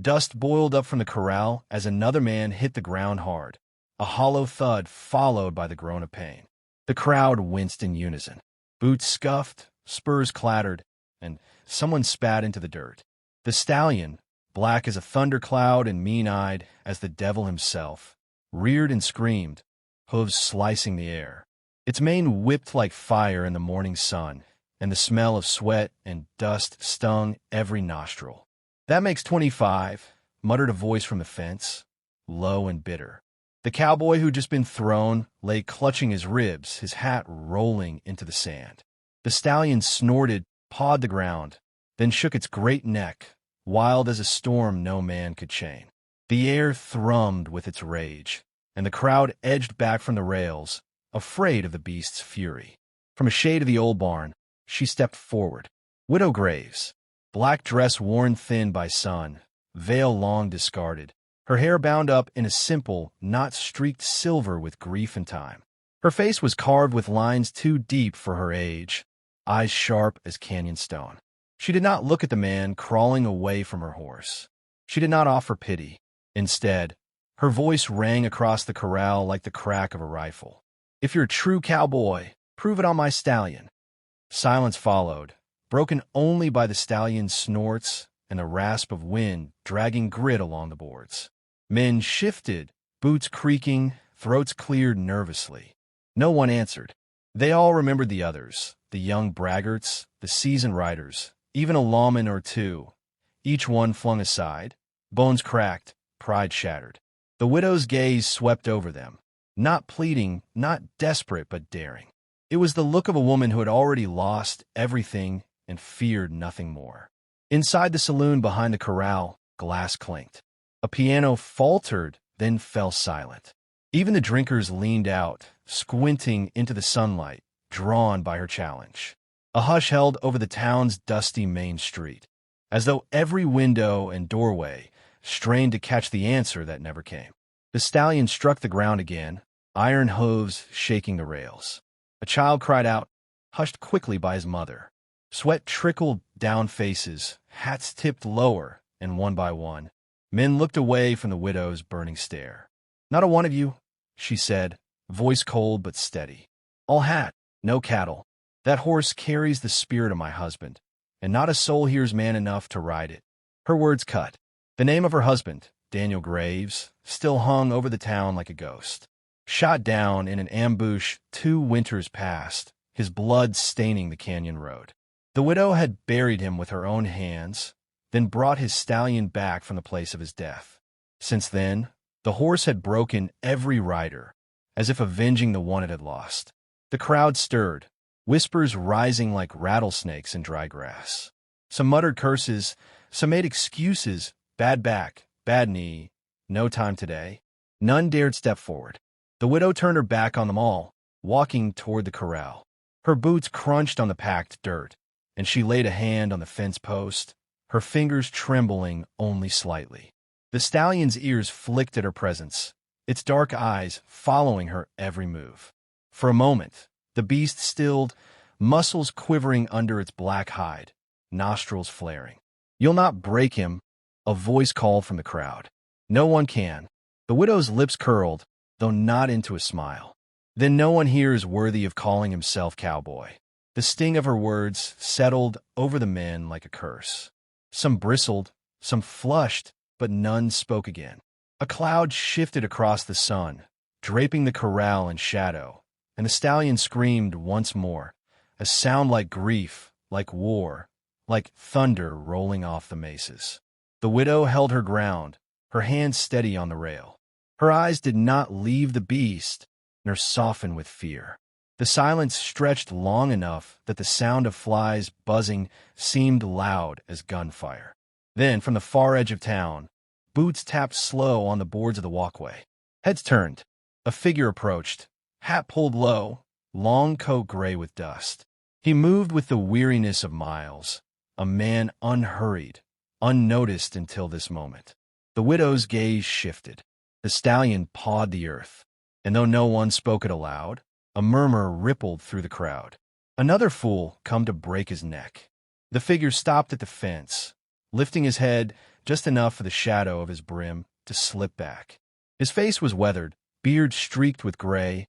Dust boiled up from the corral as another man hit the ground hard, a hollow thud followed by the groan of pain. The crowd winced in unison. Boots scuffed, spurs clattered, and someone spat into the dirt. The stallion, black as a thundercloud and mean-eyed as the devil himself, reared and screamed, hooves slicing the air. Its mane whipped like fire in the morning sun, and the smell of sweat and dust stung every nostril. "That makes 25, muttered a voice from the fence, low and bitter. The cowboy who'd just been thrown lay clutching his ribs, his hat rolling into the sand. The stallion snorted, pawed the ground, then shook its great neck, wild as a storm no man could chain. The air thrummed with its rage, and the crowd edged back from the rails, afraid of the beast's fury. From a shade of the old barn, she stepped forward. Widow Graves, black dress worn thin by sun, veil long discarded, her hair bound up in a simple, knot streaked silver with grief and time. Her face was carved with lines too deep for her age, eyes sharp as canyon stone. She did not look at the man crawling away from her horse. She did not offer pity. Instead, her voice rang across the corral like the crack of a rifle. "If you're a true cowboy, prove it on my stallion." Silence followed, broken only by the stallion's snorts and the rasp of wind dragging grit along the boards. Men shifted, boots creaking, throats cleared nervously. No one answered. They all remembered the others, the young braggarts, the seasoned riders, even a lawman or two. Each one flung aside, bones cracked, pride shattered. The widow's gaze swept over them, not pleading, not desperate, but daring. It was the look of a woman who had already lost everything and feared nothing more. Inside the saloon behind the corral, glass clinked. A piano faltered, then fell silent. Even the drinkers leaned out, squinting into the sunlight, drawn by her challenge. A hush held over the town's dusty main street, as though every window and doorway strained to catch the answer that never came. The stallion struck the ground again, iron hooves shaking the rails. A child cried out, hushed quickly by his mother. Sweat trickled down faces, hats tipped lower, and one by one, men looked away from the widow's burning stare. "Not a one of you," she said, voice cold but steady. "All hat, no cattle. That horse carries the spirit of my husband, and not a soul here's man enough to ride it." Her words cut. The name of her husband, Daniel Graves, still hung over the town like a ghost. Shot down in an ambush 2 winters past, his blood staining the canyon road. The widow had buried him with her own hands, then brought his stallion back from the place of his death. Since then, the horse had broken every rider, as if avenging the one it had lost. The crowd stirred, whispers rising like rattlesnakes in dry grass. Some muttered curses, some made excuses, bad back, bad knee, no time today. None dared step forward. The widow turned her back on them all, walking toward the corral. Her boots crunched on the packed dirt, and she laid a hand on the fence post, her fingers trembling only slightly. The stallion's ears flicked at her presence, its dark eyes following her every move. For a moment, the beast stilled, muscles quivering under its black hide, nostrils flaring. "You'll not break him," a voice called from the crowd. "No one can." The widow's lips curled, though not into a smile. "Then no one here is worthy of calling himself cowboy." The sting of her words settled over the men like a curse. Some bristled, some flushed, but none spoke again. A cloud shifted across the sun, draping the corral in shadow, and the stallion screamed once more, a sound like grief, like war, like thunder rolling off the mesas. The widow held her ground, her hands steady on the rail. Her eyes did not leave the beast, nor soften with fear. The silence stretched long enough that the sound of flies buzzing seemed loud as gunfire. Then, from the far edge of town, boots tapped slow on the boards of the walkway. Heads turned. A figure approached, hat pulled low, long coat gray with dust. He moved with the weariness of miles, a man unhurried, unnoticed until this moment. The widow's gaze shifted. The stallion pawed the earth, and though no one spoke it aloud, a murmur rippled through the crowd. Another fool come to break his neck. The figure stopped at the fence, lifting his head, just enough for the shadow of his brim to slip back. His face was weathered, beard streaked with gray,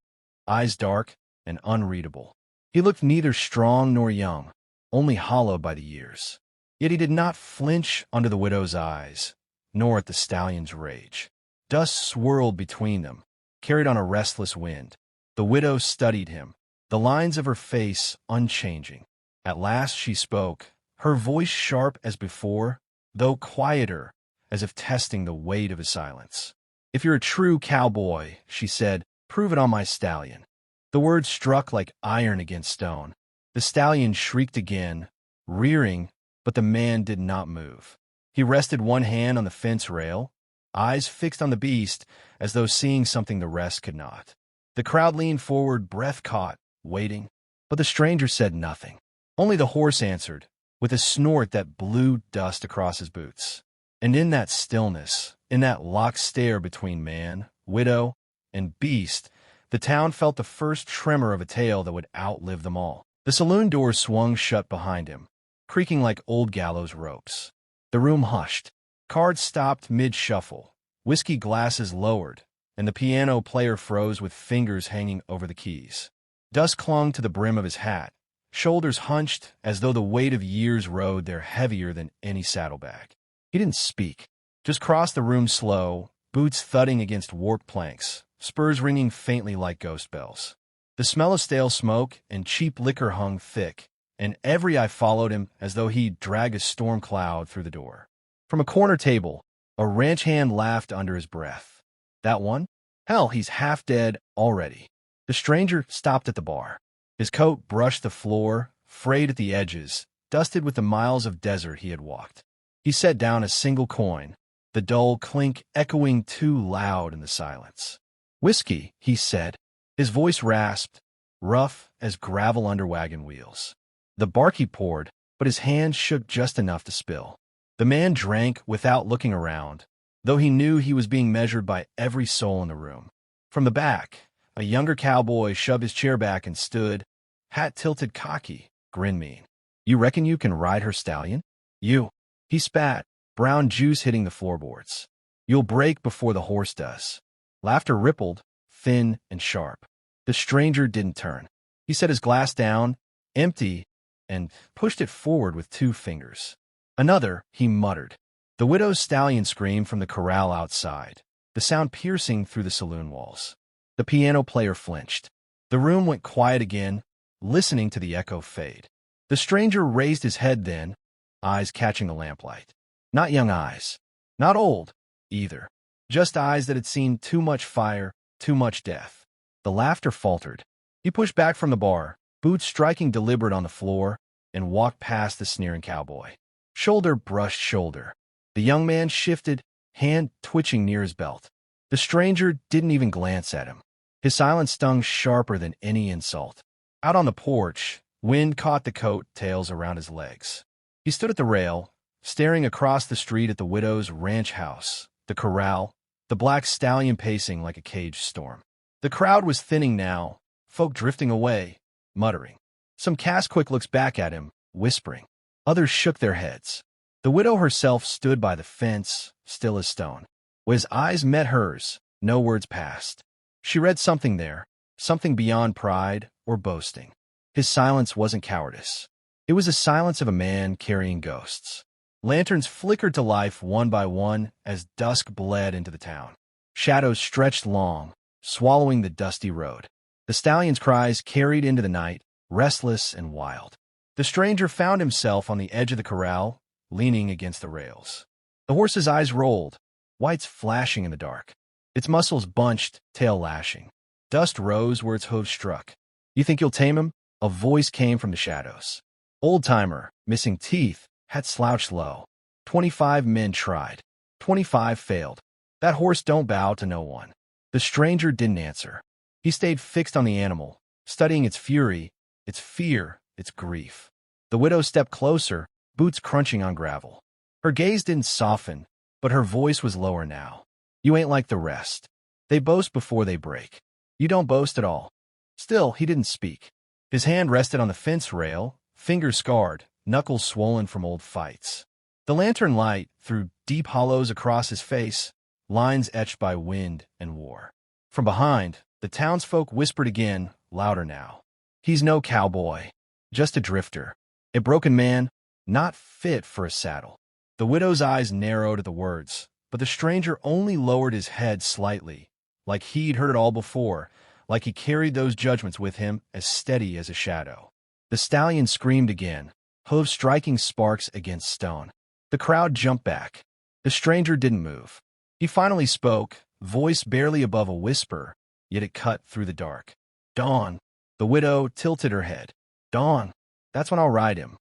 eyes dark and unreadable. He looked neither strong nor young, only hollowed by the years. Yet he did not flinch under the widow's eyes, nor at the stallion's rage. Dust swirled between them, carried on a restless wind. The widow studied him, the lines of her face unchanging. At last she spoke, her voice sharp as before, though quieter, as if testing the weight of his silence. "If you're a true cowboy," she said, "prove it on my stallion." The words struck like iron against stone. The stallion shrieked again, rearing, but the man did not move. He rested one hand on the fence rail, eyes fixed on the beast, as though seeing something the rest could not. The crowd leaned forward, breath caught, waiting, but the stranger said nothing. Only the horse answered, with a snort that blew dust across his boots. And in that stillness, in that locked stare between man, widow, and beast, the town felt the first tremor of a tale that would outlive them all. The saloon door swung shut behind him, creaking like old gallows ropes. The room hushed. Cards stopped mid-shuffle, whiskey glasses lowered, and the piano player froze with fingers hanging over the keys. Dust clung to the brim of his hat, shoulders hunched as though the weight of years rode there heavier than any saddlebag. He didn't speak, just crossed the room slow, boots thudding against warped planks, spurs ringing faintly like ghost bells. The smell of stale smoke and cheap liquor hung thick, and every eye followed him as though he'd drag a storm cloud through the door. From a corner table, a ranch hand laughed under his breath. "That one? Hell, he's half dead already." The stranger stopped at the bar. His coat brushed the floor, frayed at the edges, dusted with the miles of desert he had walked. He set down a single coin, the dull clink echoing too loud in the silence. "Whiskey," he said. His voice rasped, rough as gravel under wagon wheels. The barkeep poured, but his hand shook just enough to spill. The man drank without looking around, though he knew he was being measured by every soul in the room. From the back, a younger cowboy shoved his chair back and stood, hat tilted cocky, grin mean. "You reckon you can ride her stallion? You." He spat, brown juice hitting the floorboards. "You'll break before the horse does." Laughter rippled, thin and sharp. The stranger didn't turn. He set his glass down, empty, and pushed it forward with 2 fingers. "Another," he muttered. The widow's stallion screamed from the corral outside, the sound piercing through the saloon walls. The piano player flinched. The room went quiet again, listening to the echo fade. The stranger raised his head then, eyes catching the lamplight. Not young eyes. Not old, either. Just eyes that had seen too much fire, too much death. The laughter faltered. He pushed back from the bar, boots striking deliberate on the floor, and walked past the sneering cowboy. Shoulder brushed shoulder. The young man shifted, hand twitching near his belt. The stranger didn't even glance at him. His silence stung sharper than any insult. Out on the porch, wind caught the coat tails around his legs. He stood at the rail, staring across the street at the widow's ranch house, the corral, the black stallion pacing like a caged storm. The crowd was thinning now, folk drifting away, muttering. Some cast quick looks back at him, whispering. Others shook their heads. The widow herself stood by the fence, still as stone. When his eyes met hers, no words passed. She read something there, something beyond pride or boasting. His silence wasn't cowardice. It was the silence of a man carrying ghosts. Lanterns flickered to life one by one as dusk bled into the town. Shadows stretched long, swallowing the dusty road. The stallion's cries carried into the night, restless and wild. The stranger found himself on the edge of the corral, leaning against the rails. The horse's eyes rolled, whites flashing in the dark. Its muscles bunched, tail lashing. Dust rose where its hooves struck. "You think you'll tame him?" A voice came from the shadows. Old-timer, missing teeth, hat slouched low. 25 men tried. 25 failed. That horse don't bow to no one. The stranger didn't answer. He stayed fixed on the animal, studying its fury, its fear, its grief. The widow stepped closer, boots crunching on gravel. Her gaze didn't soften, but her voice was lower now. "You ain't like the rest. They boast before they break. You don't boast at all." Still, he didn't speak. His hand rested on the fence rail, fingers scarred, knuckles swollen from old fights. The lantern light threw deep hollows across his face, lines etched by wind and war. From behind, the townsfolk whispered again, louder now. He's no cowboy, just a drifter, a broken man, not fit for a saddle. The widow's eyes narrowed at the words, but the stranger only lowered his head slightly, like he'd heard it all before, like he carried those judgments with him as steady as a shadow. The stallion screamed again, hooves striking sparks against stone. The crowd jumped back. The stranger didn't move. He finally spoke, voice barely above a whisper, yet it cut through the dark. Dawn. The widow tilted her head. Dawn. That's when I'll ride him.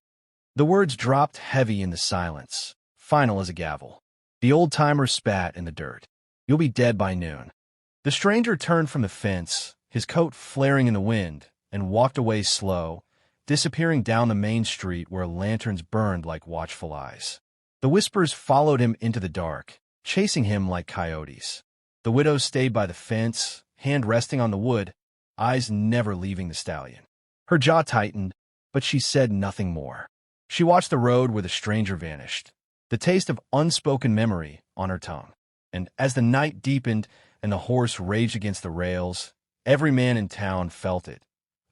The words dropped heavy in the silence, final as a gavel. The old-timer spat in the dirt. You'll be dead by noon. The stranger turned from the fence, his coat flaring in the wind, and walked away slow, disappearing down the main street where lanterns burned like watchful eyes. The whispers followed him into the dark, chasing him like coyotes. The widow stayed by the fence, hand resting on the wood, eyes never leaving the stallion. Her jaw tightened, but she said nothing more. She watched the road where the stranger vanished, the taste of unspoken memory on her tongue. And as the night deepened and the horse raged against the rails, every man in town felt it,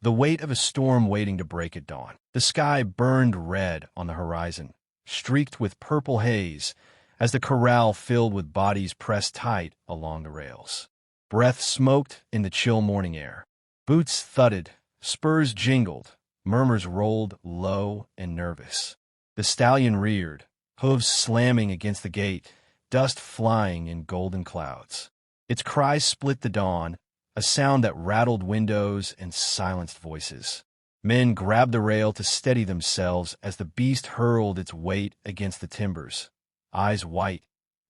the weight of a storm waiting to break at dawn. The sky burned red on the horizon, streaked with purple haze, as the corral filled with bodies pressed tight along the rails. Breath smoked in the chill morning air. Boots thudded, spurs jingled, murmurs rolled low and nervous. The stallion reared, hooves slamming against the gate, dust flying in golden clouds. Its cries split the dawn, a sound that rattled windows and silenced voices. Men grabbed the rail to steady themselves as the beast hurled its weight against the timbers, eyes white,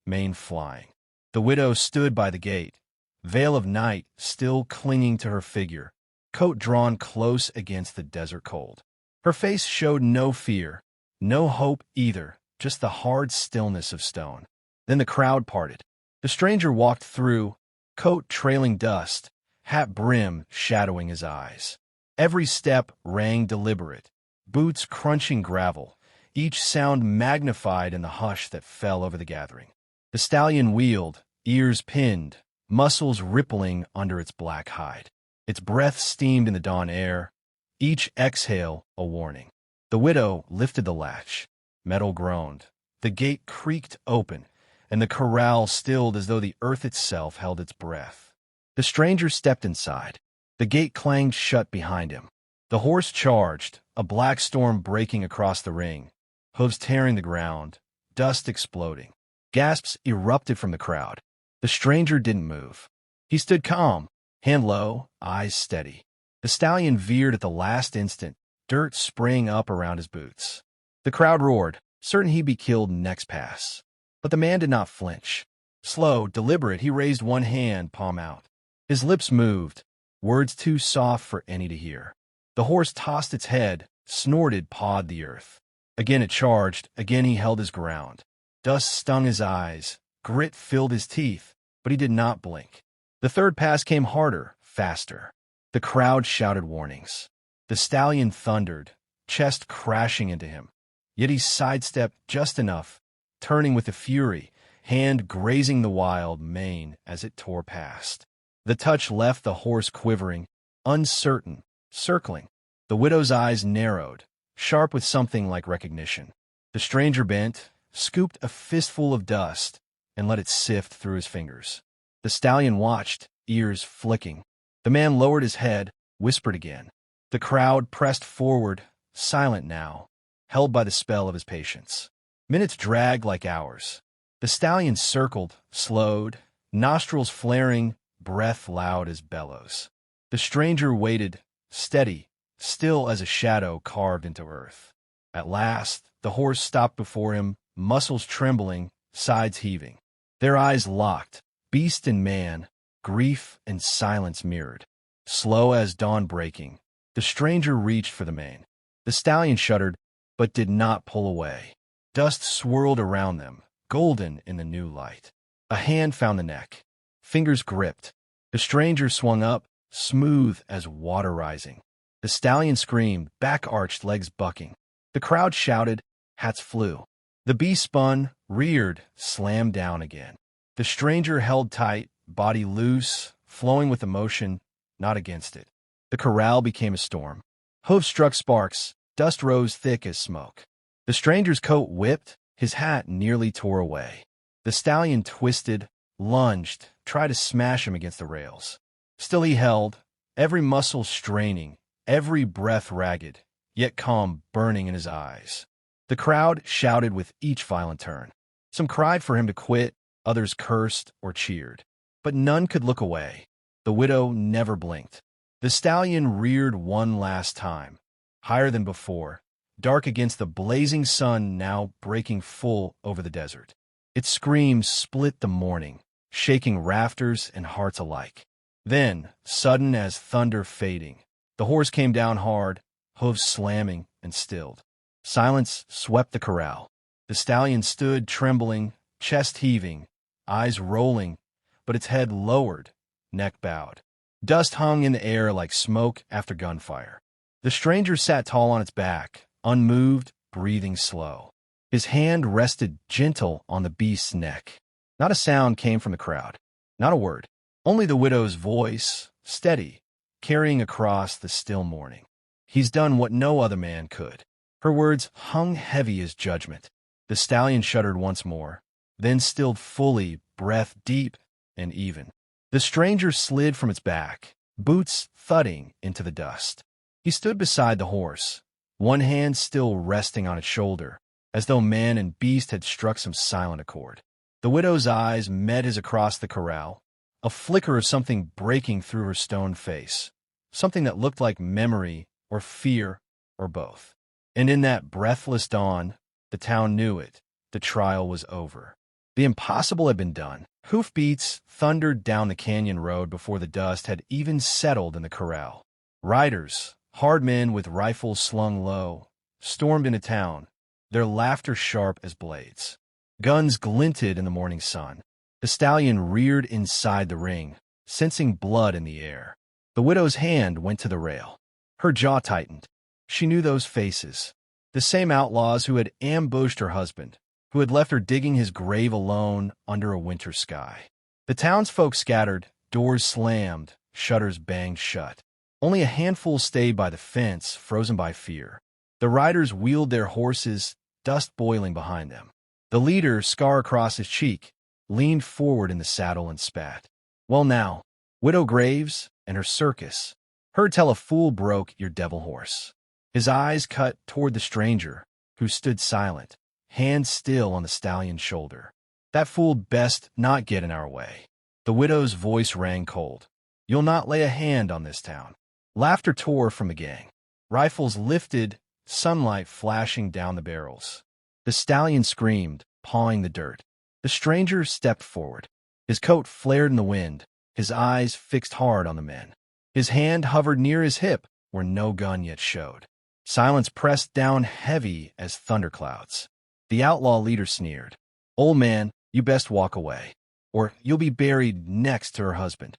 mane flying. The widow stood by the gate, veil of night still clinging to her figure, coat drawn close against the desert cold. Her face showed no fear, no hope either, just the hard stillness of stone. Then the crowd parted. The stranger walked through, coat trailing dust, hat brim shadowing his eyes. Every step rang deliberate, boots crunching gravel, each sound magnified in the hush that fell over the gathering. The stallion wheeled, ears pinned, muscles rippling under its black hide. Its breath steamed in the dawn air, each exhale a warning. The widow lifted the latch. Metal groaned. The gate creaked open, and the corral stilled as though the earth itself held its breath. The stranger stepped inside. The gate clanged shut behind him. The horse charged, a black storm breaking across the ring, hooves tearing the ground, dust exploding. Gasps erupted from the crowd. The stranger didn't move. He stood calm, hand low, eyes steady. The stallion veered at the last instant, dirt spraying up around his boots. The crowd roared, certain he'd be killed next pass. But the man did not flinch. Slow, deliberate, he raised one hand, palm out. His lips moved, words too soft for any to hear. The horse tossed its head, snorted, pawed the earth. Again it charged, again he held his ground. Dust stung his eyes, grit filled his teeth, but he did not blink. The third pass came harder, faster. The crowd shouted warnings. The stallion thundered, chest crashing into him. Yet he sidestepped just enough, turning with a fury, hand grazing the wild mane as it tore past. The touch left the horse quivering, uncertain, circling. The widow's eyes narrowed, sharp with something like recognition. The stranger bent, scooped a fistful of dust, and let it sift through his fingers. The stallion watched, ears flicking. The man lowered his head, whispered again. The crowd pressed forward, silent now, held by the spell of his patience. Minutes dragged like hours. The stallion circled, slowed, nostrils flaring, breath loud as bellows. The stranger waited, steady, still as a shadow carved into earth. At last, the horse stopped before him, muscles trembling, sides heaving. Their eyes locked, beast and man, grief and silence mirrored. Slow as dawn breaking, the stranger reached for the mane. The stallion shuddered, but did not pull away. Dust swirled around them, golden in the new light. A hand found the neck. Fingers gripped. The stranger swung up, smooth as water rising. The stallion screamed, back arched, legs bucking. The crowd shouted, hats flew. The beast spun, reared, slammed down again. The stranger held tight, body loose, flowing with emotion, not against it. The corral became a storm. Hooves struck sparks, dust rose thick as smoke. The stranger's coat whipped, his hat nearly tore away. The stallion twisted, lunged, tried to smash him against the rails. Still he held, every muscle straining, every breath ragged, yet calm burning in his eyes. The crowd shouted with each violent turn. Some cried for him to quit, others cursed or cheered. But none could look away. The widow never blinked. The stallion reared one last time, higher than before, dark against the blazing sun now breaking full over the desert. Its screams split the morning, shaking rafters and hearts alike. Then, sudden as thunder fading, the horse came down hard, hooves slamming and stilled. Silence swept the corral. The stallion stood trembling, chest heaving, eyes rolling, but its head lowered, neck bowed. Dust hung in the air like smoke after gunfire. The stranger sat tall on its back, unmoved, breathing slow. His hand rested gentle on the beast's neck. Not a sound came from the crowd, not a word. Only the widow's voice, steady, carrying across the still morning. He's done what no other man could. Her words hung heavy as judgment. The stallion shuddered once more, then stilled fully, breath deep and even. The stranger slid from its back, boots thudding into the dust. He stood beside the horse, one hand still resting on its shoulder, as though man and beast had struck some silent accord. The widow's eyes met his across the corral, a flicker of something breaking through her stone face, something that looked like memory or fear or both. And in that breathless dawn, the town knew it. The trial was over. The impossible had been done. Hoofbeats thundered down the canyon road before the dust had even settled in the corral. Riders, hard men with rifles slung low, stormed into town, their laughter sharp as blades. Guns glinted in the morning sun. The stallion reared inside the ring, sensing blood in the air. The widow's hand went to the rail. Her jaw tightened. She knew those faces, the same outlaws who had ambushed her husband, who had left her digging his grave alone under a winter sky. The townsfolk scattered, doors slammed, shutters banged shut. Only a handful stayed by the fence, frozen by fear. The riders wheeled their horses, dust boiling behind them. The leader, scar across his cheek, leaned forward in the saddle and spat. Well now, Widow Graves and her circus, heard tell a fool broke your devil horse. His eyes cut toward the stranger, who stood silent, hand still on the stallion's shoulder. That fool'd best not get in our way. The widow's voice rang cold. You'll not lay a hand on this town. Laughter tore from the gang. Rifles lifted, sunlight flashing down the barrels. The stallion screamed, pawing the dirt. The stranger stepped forward. His coat flared in the wind, his eyes fixed hard on the men. His hand hovered near his hip, where no gun yet showed. Silence pressed down heavy as thunderclouds. The outlaw leader sneered. Old man, you best walk away, or you'll be buried next to her husband.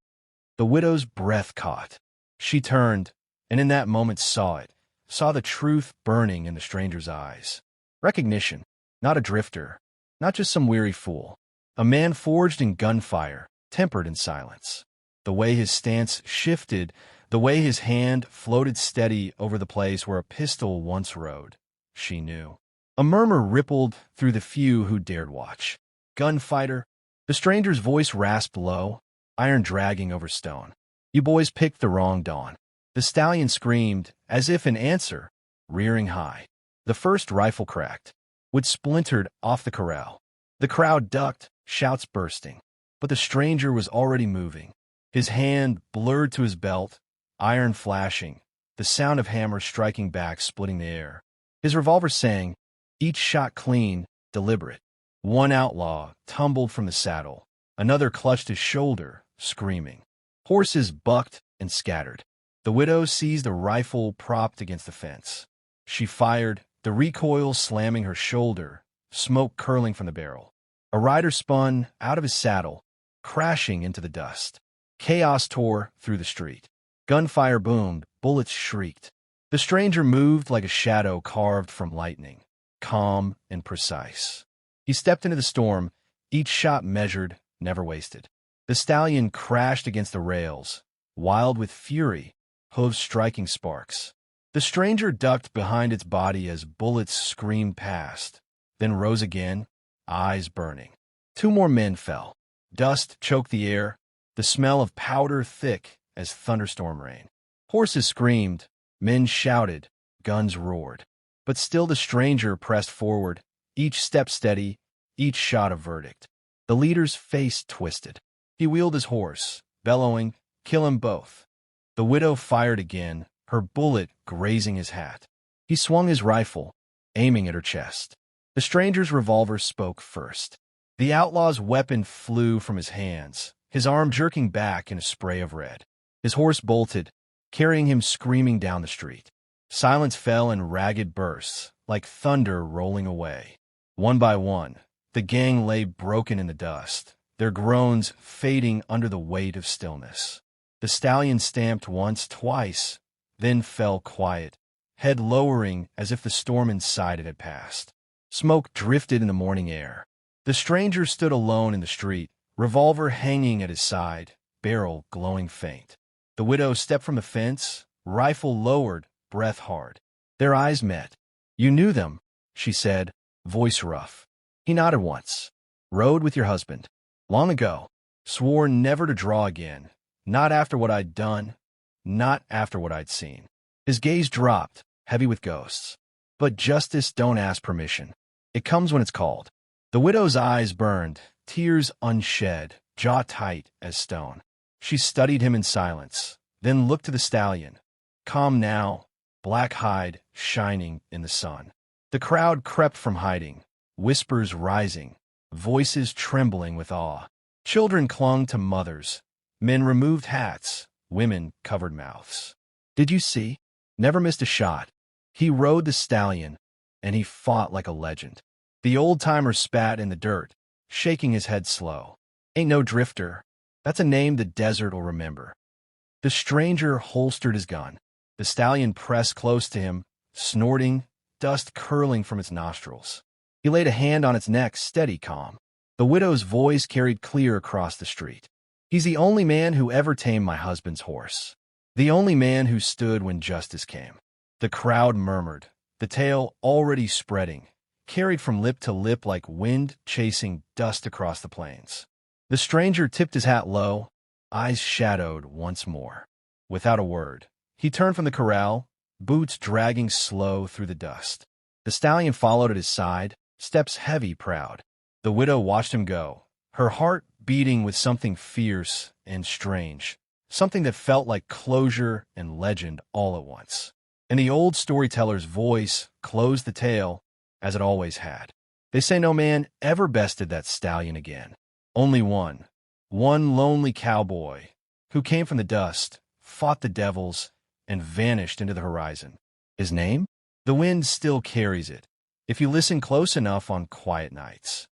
The widow's breath caught. She turned, and in that moment saw it, saw the truth burning in the stranger's eyes. Recognition, not a drifter, not just some weary fool. A man forged in gunfire, tempered in silence. The way his stance shifted, the way his hand floated steady over the place where a pistol once rode, she knew. A murmur rippled through the few who dared watch. Gunfighter. The stranger's voice rasped low, iron dragging over stone. You boys picked the wrong dawn. The stallion screamed, as if in answer, rearing high. The first rifle cracked. Wood splintered off the corral. The crowd ducked, shouts bursting. But the stranger was already moving. His hand blurred to his belt, iron flashing, the sound of hammers striking back splitting the air. His revolver sang, each shot clean, deliberate. One outlaw tumbled from the saddle. Another clutched his shoulder, screaming. Horses bucked and scattered. The widow seized a rifle propped against the fence. She fired, the recoil slamming her shoulder, smoke curling from the barrel. A rider spun out of his saddle, crashing into the dust. Chaos tore through the street. Gunfire boomed, bullets shrieked. The stranger moved like a shadow carved from lightning. calm and precise. He stepped into the storm, each shot measured, never wasted. The stallion crashed against the rails, wild with fury, hooves striking sparks. The stranger ducked behind its body as bullets screamed past, then rose again, eyes burning. Two more men fell. Dust choked the air, the smell of powder thick as thunderstorm rain. Horses screamed, men shouted, guns roared. But still the stranger pressed forward, each step steady, each shot a verdict. The leader's face twisted. He wheeled his horse, bellowing, "Kill 'em both." The widow fired again, her bullet grazing his hat. He swung his rifle, aiming at her chest. The stranger's revolver spoke first. The outlaw's weapon flew from his hands, his arm jerking back in a spray of red. His horse bolted, carrying him screaming down the street. Silence fell in ragged bursts, like thunder rolling away. One by one, the gang lay broken in the dust, their groans fading under the weight of stillness. The stallion stamped once, twice, then fell quiet, head lowering as if the storm inside it had passed. Smoke drifted in the morning air. The stranger stood alone in the street, revolver hanging at his side, barrel glowing faint. The widow stepped from the fence, rifle lowered, breath hard. Their eyes met. "You knew them," she said, voice rough. He nodded once. "Rode with your husband. Long ago. Swore never to draw again. Not after what I'd done. Not after what I'd seen." His gaze dropped, heavy with ghosts. "But justice don't ask permission. It comes when it's called." The widow's eyes burned, tears unshed, jaw tight as stone. She studied him in silence, then looked to the stallion. Calm now, black hide shining in the sun. The crowd crept from hiding, whispers rising, voices trembling with awe. Children clung to mothers. Men removed hats, women covered mouths. "Did you see? Never missed a shot. He rode the stallion, and he fought like a legend." The old-timer spat in the dirt, shaking his head slow. "Ain't no drifter. That's a name the desert will remember." The stranger holstered his gun. The stallion pressed close to him, snorting, dust curling from its nostrils. He laid a hand on its neck, steady, calm. The widow's voice carried clear across the street. "He's the only man who ever tamed my husband's horse. The only man who stood when justice came." The crowd murmured, the tale already spreading, carried from lip to lip like wind chasing dust across the plains. The stranger tipped his hat low, eyes shadowed once more. Without a word, he turned from the corral, boots dragging slow through the dust. The stallion followed at his side, steps heavy, proud. The widow watched him go, her heart beating with something fierce and strange, something that felt like closure and legend all at once. And the old storyteller's voice closed the tale, as it always had. "They say no man ever bested that stallion again. Only one lonely cowboy, who came from the dust, fought the devils, and vanished into the horizon. His name? The wind still carries it, if you listen close enough on quiet nights.